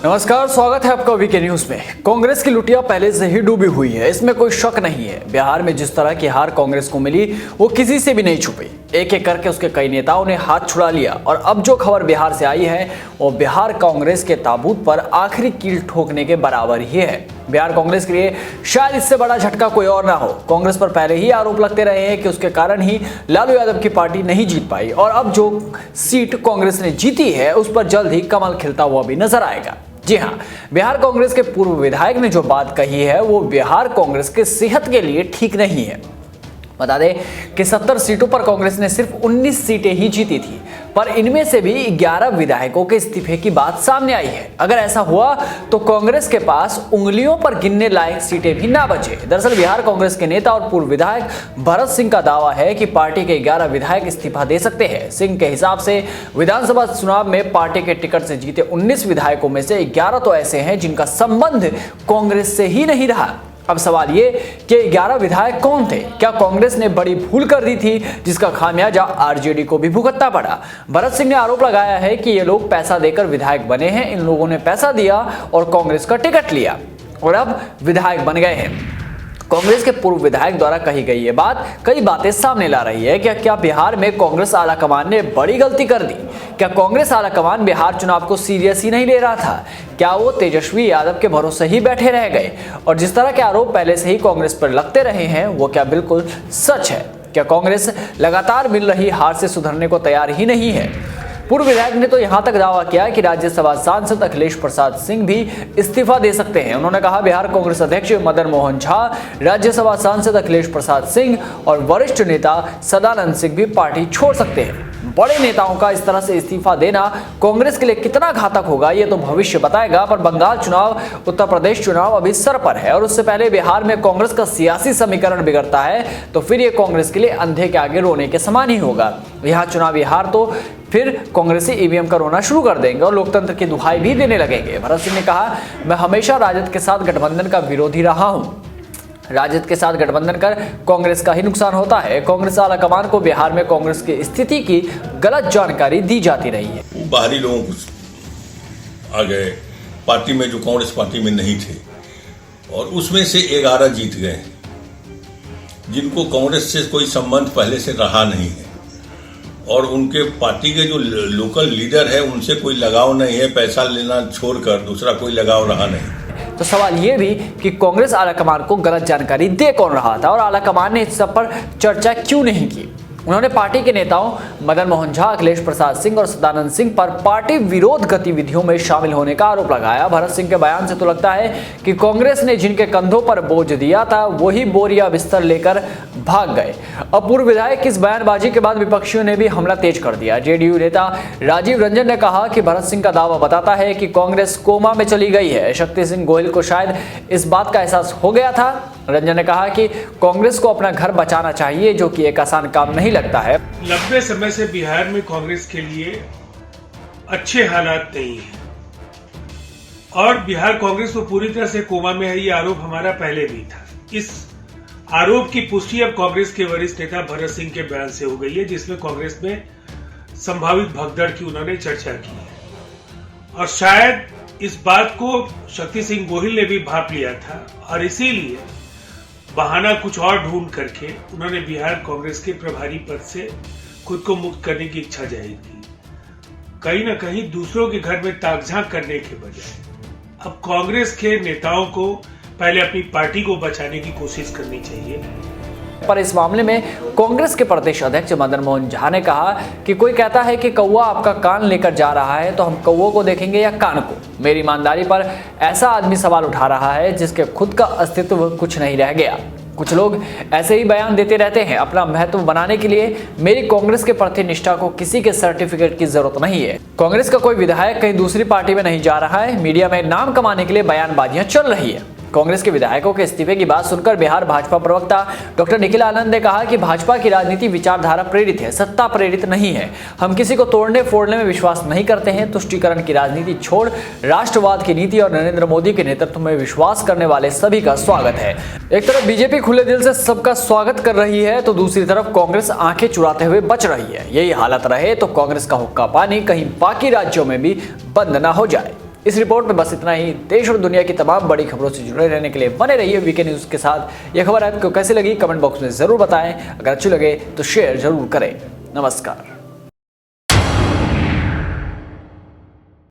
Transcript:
नमस्कार, स्वागत है आपका वीके न्यूज में। कांग्रेस की लुटिया पहले से ही डूबी हुई है, इसमें कोई शक नहीं है। बिहार में जिस तरह की हार कांग्रेस को मिली वो किसी से भी नहीं छुपी। एक एक करके उसके कई नेताओं ने हाथ छुड़ा लिया और अब जो खबर बिहार से आई है वो बिहार कांग्रेस के ताबूत पर आखिरी कील ठोकने के बराबर ही है। बिहार कांग्रेस के लिए शायद इससे बड़ा झटका कोई और ना हो। कांग्रेस पर पहले ही आरोप लगते रहे हैं कि उसके कारण ही लालू यादव की पार्टी नहीं जीत पाई और अब जो सीट कांग्रेस ने जीती है उस पर जल्द ही कमल खिलता हुआ भी नजर आएगा। जी हां, बिहार कांग्रेस के पूर्व विधायक ने जो बात कही है वो बिहार कांग्रेस के सेहत के लिए ठीक नहीं है। बता दें कि 70 सीटों पर कांग्रेस ने सिर्फ 19 सीटें ही जीती थी, पर इनमें से भी 11 विधायकों के इस्तीफे की बात सामने आई है। अगर ऐसा हुआ तो कांग्रेस के पास उंगलियों पर गिनने लायक सीटें भी ना बचे। दरअसल बिहार कांग्रेस के नेता और पूर्व विधायक भरत सिंह का दावा है कि पार्टी के 11 विधायक इस्तीफा दे सकते हैं। सिंह के हिसाब से विधानसभा चुनाव में पार्टी के टिकट से जीते 19 विधायकों में से 11 तो ऐसे हैं जिनका संबंध कांग्रेस से ही नहीं रहा। अब सवाल ये कि 11 विधायक कौन थे? क्या कांग्रेस ने बड़ी भूल कर दी थी जिसका खामियाजा आरजेडी को भी भुगतना पड़ा? भरत सिंह ने आरोप लगाया है कि ये लोग पैसा देकर विधायक बने हैं। इन लोगों ने पैसा दिया और कांग्रेस का टिकट लिया और अब विधायक बन गए हैं। कांग्रेस के पूर्व विधायक द्वारा कही गई ये बात कई बातें सामने ला रही है। क्या बिहार में कांग्रेस आलाकमान ने बड़ी गलती कर दी? क्या कांग्रेस आलाकमान बिहार चुनाव को सीरियस ही नहीं ले रहा था? क्या वो तेजस्वी यादव के भरोसे ही बैठे रह गए? और जिस तरह के आरोप पहले से ही कांग्रेस पर लगते रहे हैं वो क्या बिल्कुल सच है? क्या कांग्रेस लगातार मिल रही हार से सुधरने को तैयार ही नहीं है? पूर्व विधायक ने तो यहां तक दावा किया कि राज्यसभा सांसद अखिलेश प्रसाद सिंह भी इस्तीफा दे सकते हैं। उन्होंने कहा बिहार कांग्रेस अध्यक्ष मदन मोहन झा, राज्यसभा सांसद अखिलेश प्रसाद सिंह और वरिष्ठ नेता सदानंद सिंह भी पार्टी छोड़ सकते हैं। बड़े नेताओं का इस तरह से इस्तीफा देना कांग्रेस के लिए कितना घातक होगा ये तो भविष्य बताएगा। पर बंगाल चुनाव, उत्तर प्रदेश चुनाव अभी सर पर है और उससे पहले बिहार में कांग्रेस का सियासी समीकरण बिगड़ता है तो फिर ये कांग्रेस के लिए अंधे के आगे रोने के समान ही होगा। यहाँ चुनावी हार तो फिर कांग्रेसी ईवीएम का रोना शुरू कर देंगे और लोकतंत्र की दुहाई भी देने लगेंगे। भरत सिंह ने कहा, मैं हमेशा राजद के साथ गठबंधन का विरोधी रहा हूं। राजद के साथ गठबंधन कर कांग्रेस का ही नुकसान होता है। कांग्रेस आलाकमान को बिहार में कांग्रेस की स्थिति की गलत जानकारी दी जाती रही है। बाहरी लोगों को आ गए पार्टी में जो कांग्रेस पार्टी में नहीं थे और उसमें से 11 जीत गए जिनको कांग्रेस से कोई संबंध पहले से रहा नहीं है और उनके पार्टी के जो लोकल लीडर है उनसे कोई लगाव नहीं है। पैसा लेना छोड़कर दूसरा कोई लगाव रहा नहीं। तो सवाल यह भी कि कांग्रेस आलाकमान को गलत जानकारी दे कौन रहा था और आलाकमान ने इस सब पर चर्चा क्यों नहीं की? उन्होंने पार्टी के नेताओं मदन मोहन झा, अखिलेश प्रसाद सिंह और सदानंद सिंह पर पार्टी विरोध गतिविधियों में शामिल होने का आरोप लगाया। भरत सिंह के बयान से तो लगता है कि कांग्रेस ने जिनके कंधों पर बोझ दिया था वही बोरिया बिस्तर लेकर भाग गए। अब पूर्व विधायक की इस बयानबाजी के बाद विपक्षियों ने भी हमला तेज कर दिया। जेडीयू नेता राजीव रंजन ने कहा कि भरत सिंह का दावा बताता है कि कांग्रेस कोमा में चली गई है। शक्ति सिंह गोहिल को शायद इस बात का एहसास हो गया था। रंजन ने कहा कि कांग्रेस को अपना घर बचाना चाहिए, जो कि एक आसान काम नहीं लगता है। लंबे समय से बिहार में कांग्रेस के लिए अच्छे हालात नहीं है और बिहार कांग्रेस तो पूरी तरह से कोमा में है, ये आरोप हमारा पहले भी था। इस आरोप की पुष्टि अब कांग्रेस के वरिष्ठ नेता भरत सिंह के बयान से हो गई है, जिसमें कांग्रेस में संभावित भगदड़ की उन्होंने चर्चा की है और शायद इस बात को शक्ति सिंह गोहिल ने भी भांप लिया था और इसीलिए बहाना कुछ और ढूंढ करके उन्होंने बिहार कांग्रेस के प्रभारी पद से खुद को मुक्त करने की इच्छा जाहिर की। कहीं ना कहीं दूसरों के घर में ताकझांक करने के बजाय अब कांग्रेस के नेताओं को पहले अपनी पार्टी को बचाने की कोशिश करनी चाहिए। पर इस मामले में कांग्रेस के प्रदेश अध्यक्ष मदन मोहन झा ने कहा कि कोई कहता है कि कौवा आपका कान लेकर जा रहा है तो हम कौवों को देखेंगे या कान को? मेरी ईमानदारी पर ऐसा आदमी सवाल उठा रहा है जिसके खुद का अस्तित्व कुछ नहीं रह गया। कुछ लोग ऐसे ही बयान देते रहते हैं। अपना महत्व बनाने के लिए मेरी कांग्रेस के प्रति निष्ठा को किसी के सर्टिफिकेट की जरूरत नहीं है। कांग्रेस का कोई विधायक कहीं दूसरी पार्टी में नहीं जा रहा है। मीडिया में नाम कमाने के लिए बयानबाजियां चल रही है। कांग्रेस के विधायकों के इस्तीफे की बात सुनकर बिहार भाजपा प्रवक्ता डॉक्टर निखिल आनंद ने कहा कि भाजपा की राजनीति विचारधारा प्रेरित है, सत्ता प्रेरित नहीं है। हम किसी को तोड़ने फोड़ने में विश्वास नहीं करते हैं। तुष्टीकरण की राजनीति छोड़ राष्ट्रवाद की नीति और नरेंद्र मोदी के नेतृत्व में विश्वास करने वाले सभी का स्वागत है। एक तरफ बीजेपी खुले दिल से सबका स्वागत कर रही है तो दूसरी तरफ कांग्रेस आंखें चुराते हुए बच रही है। यही हालत रहे तो कांग्रेस का हुक्का पानी कहीं बाकी राज्यों में भी बंद न हो जाए। इस रिपोर्ट में बस इतना ही। देश और दुनिया की तमाम बड़ी खबरों से जुड़े रहने के लिए बने रहिए वीके न्यूज के साथ। यह खबर आपको कैसी लगी कमेंट बॉक्स में जरूर बताएं। अगर अच्छी लगे तो शेयर जरूर करें। नमस्कार।